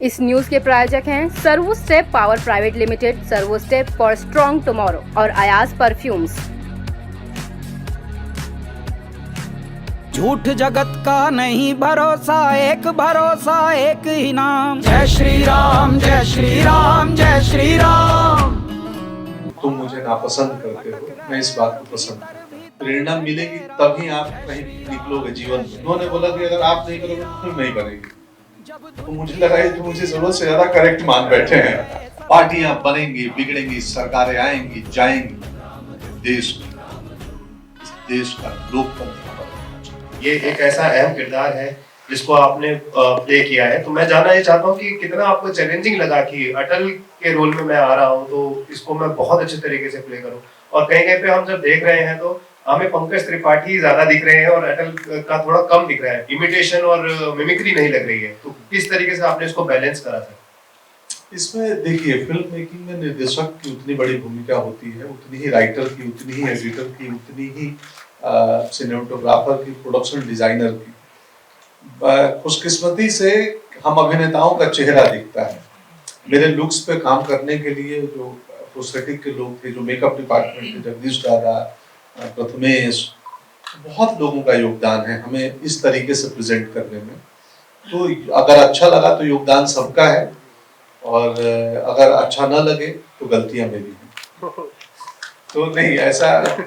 इस न्यूज के प्रायोजक हैं servo step power private limited, servo step for strong tomorrow और अयाज परफ्यूम्स। झूठ जगत का नहीं भरोसा, एक ही नाम। जय श्री राम, जय श्री राम, जय श्री राम। तुम मुझे नापसंद करते हो, मैं इस बात को पसंद करता हूं। प्रेरणा मिलेगी तभी आप कहीं निकलोगे जीवन में। उन्होंने बोला कि अगर आप नहीं करोगे तो फिल्म नहीं बनेगी। तो मुझे लगा ये तो मुझे जरूरत से ज्यादा करेक्ट मान बैठे हैं। पार्टियां बनेंगी, बिगड़ेंगी, सरकारें आएंगी जाएंगी, देश का लोकतंत्र। ये एक ऐसा अहम किरदार है जिसको आपने प्ले किया है, तो मैं जानना ये चाहता हूँ कि कितना आपको चैलेंजिंग लगा कि अटल के रोल में मैं आ रहा हूँ तो इसको मैं बहुत अच्छे तरीके से प्ले करूँ। और कहीं पे हम जब देख रहे हैं तो हमें पंकज त्रिपाठी ज्यादा दिख रहे हैं और अटल का थोड़ा कम दिख रहा है, इमिटेशन और मिमिक्री नहीं लग रही है। तो किस तरीके से आपने इसको बैलेंस करा था? इसमें देखिए, फिल्म मेकिंग में निर्देशक की उतनी बड़ी भूमिका होती है, उतनी ही राइटर की, उतनी ही एडिटर की, उतनी ही सिनेमेटोग्राफर की, प्रोडक्शन डिजाइनर की। खुशकिस्मती से हम अभिनेताओं का चेहरा दिखता है। मेरे लुक्स पे काम करने के लिए जो प्रोस्थेटिक के लोग थे, जो मेकअप डिपार्टमेंट के जगदीश दादा, प्रथमेश, बहुत लोगों का योगदान है हमें इस तरीके से प्रेजेंट करने में। तो अगर अच्छा लगा तो योगदान सबका है, और अगर अच्छा ना लगे तो गलतियां मेरी हैं। तो नहीं ऐसा, तो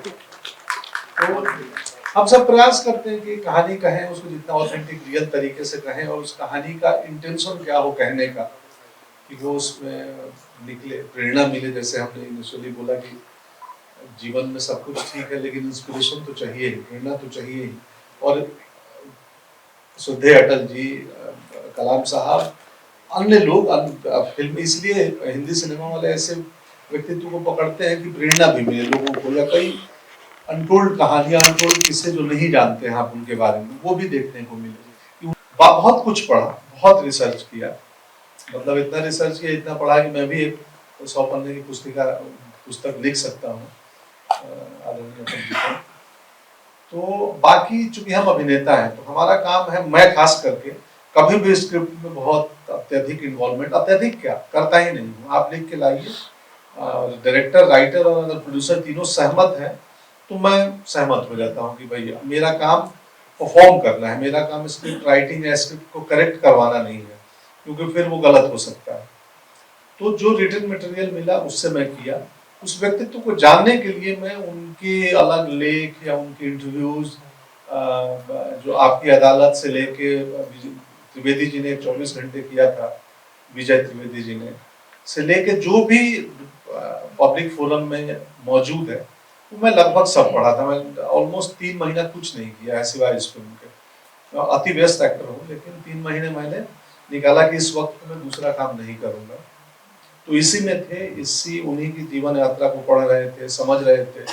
हम सब प्रयास करते हैं कि कहानी कहें, उसको जितना ऑथेंटिक रियल तरीके से कहें, और उस कहानी का इंटेंशन क्या हो कहने का, कि वो उसमें निकले, प्रेरणा मिले। जैसे हमने इनिशियली बोला कि जीवन में सब कुछ ठीक है लेकिन इंस्पिरेशन तो चाहिए ही, प्रेरणा तो चाहिए ही। और श्रद्धेय अटल जी, कलाम साहब, अन्य लोग फिल्म, इसलिए हिंदी सिनेमा वाले ऐसे व्यक्तित्व को पकड़ते हैं कि प्रेरणा भी मिले लोगों को, या कई अनटोल्ड कहानियां, अनटोल्ड किस्से जो नहीं जानते हैं आप उनके बारे में, वो भी देखने को मिले। बहुत कुछ पढ़ा, बहुत रिसर्च किया, मतलब इतना रिसर्च किया, इतना पढ़ा कि मैं भी एक 100 पन्ने की पुस्तक लिख सकता हूँ। तो बाकी चूंकि हम अभिनेता हैं तो हमारा काम है, मैं खास करके कभी भी स्क्रिप्ट में बहुत अत्यधिक इन्वॉल्वमेंट, अत्यधिक क्या करता ही नहीं हूँ। आप लिख के लाइए, डायरेक्टर, राइटर और अगर प्रोड्यूसर तीनों सहमत हैं तो मैं सहमत हो जाता हूँ कि भाई मेरा काम परफॉर्म करना है, मेरा काम स्क्रिप्ट राइटिंग या स्क्रिप्ट को करेक्ट करवाना नहीं है, क्योंकि फिर वो गलत हो सकता है। तो जो रिटन मटेरियल मिला उससे मैं किया। उस व्यक्तित्व को जानने के लिए मैं उनके अलग लेख या उनके इंटरव्यूज, जो आपकी अदालत से लेके त्रिवेदी जी ने 24 घंटे किया था, विजय त्रिवेदी जी ने, से लेके जो भी पब्लिक फोरम में मौजूद है, वो मैं लगभग सब पढ़ा था। मैं ऑलमोस्ट 3 महीना कुछ नहीं किया है सिवाय इस फिल्म के। अति व्यस्त एक्टर हूँ, लेकिन 3 महीने मैंने निकाला कि इस वक्त मैं दूसरा काम नहीं करूंगा। तो इसी में थे, इसी उन्हीं की जीवन यात्रा को पढ़ रहे थे, समझ रहे थे।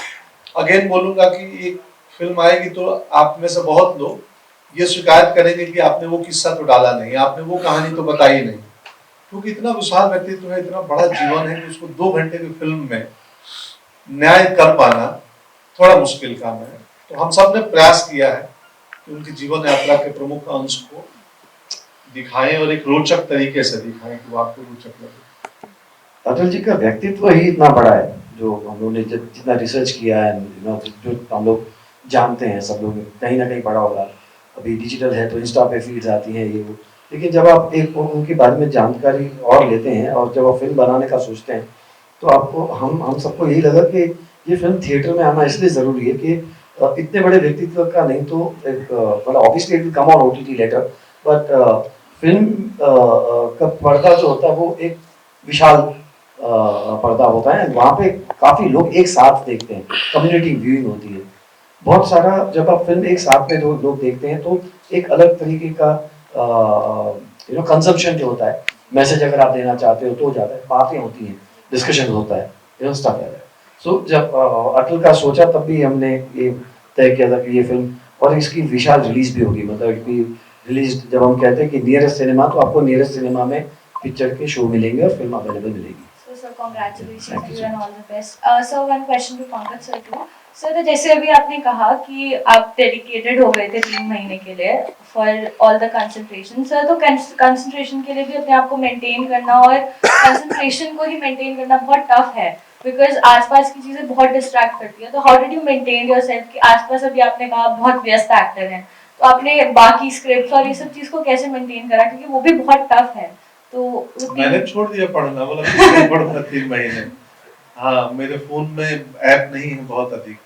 अगेन बोलूंगा कि एक फिल्म आएगी तो आप में से बहुत लोग ये शिकायत करेंगे कि आपने वो किस्सा तो डाला नहीं, आपने वो कहानी तो बताई नहीं, क्योंकि इतना विशाल व्यक्तित्व है, इतना बड़ा जीवन है कि उसको 2 घंटे की फिल्म में न्याय कर पाना थोड़ा मुश्किल काम है। तो हम सब ने प्रयास किया है कि उनकी जीवन यात्रा के प्रमुख अंश को दिखाएं और एक रोचक तरीके से दिखाएं कि वो आपको रोचक लगे। अटल जी का व्यक्तित्व ही इतना बड़ा है, जो हम लोगों ने जितना रिसर्च किया है, जो हम लोग जानते हैं, सब लोग कहीं ना कहीं पढ़ा होगा। अभी डिजिटल है तो इंस्टा पे फीड्स आती हैं ये वो, लेकिन जब आप एक उनके बारे में जानकारी और लेते हैं और जब आप फिल्म बनाने का सोचते हैं तो आपको हम सबको यही लगा कि ये फिल्म थिएटर में आना इसलिए ज़रूरी है कि इतने बड़े व्यक्तित्व का नहीं तो मतलब obviously it will come on OTT later, but film का पर्दा जो होता है वो एक विशाल पर्दा होता है, वहाँ पे काफ़ी लोग एक साथ देखते हैं, कम्युनिटी व्यूइंग होती है। बहुत सारा जब आप फिल्म एक साथ में लोग देखते हैं तो एक अलग तरीके का कंजम्पशन जो होता है, मैसेज अगर आप देना चाहते हो तो हो जाता है, बातें होती हैं, डिस्कशन होता है, स्टफ है। सो जब अटल का सोचा तब भी हमने ये तय किया था कि ये फिल्म, और इसकी विशाल रिलीज भी होगी, मतलब कि रिलीज जब हम कहते हैं कि नियरेस्ट सिनेमा, तो आपको नियरेस्ट सिनेमा में पिक्चर के शो मिलेंगे और फिल्म अवेलेबल मिलेगी। sir, congratulations to you and all the best. Sir, one question to Pankaj sir too. Sir, तो जैसे अभी आपने कहा कि आप डेडिकेटेड हो गए थे 3 महीने के लिए for all the concentration sir, तो कंसंट्रेशन के लिए भी अपने आप को मेंटेन करना और कंसंट्रेशन को ही मेंटेन करना बहुत टफ है बिकॉज आसपास की चीज़ें बहुत डिस्ट्रैक्ट करती है. तो how did you maintain yourself कि आसपास अभी आपने कहा बहुत व्यस्त एक्टर हैं, तो आपने बाकी स्क्रिप्ट और ये सब चीज़ को कैसे मेंटेन करा क्योंकि वो भी बहुत टफ है. तो मैंने छोड़ दिया पढ़ना, बोला किसने पढ़ूंगा 3 महीने. हाँ, मेरे फोन में ऐप नहीं है बहुत अधिक.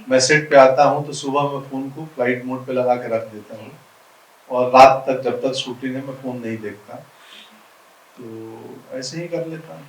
मैं सेट पे आता हूँ तो सुबह मैं फोन को फ्लाइट मोड पे लगा के रख देता हूँ और रात तक जब तक शूटिंग है मैं फोन नहीं देखता, तो ऐसे ही कर लेता हूँ.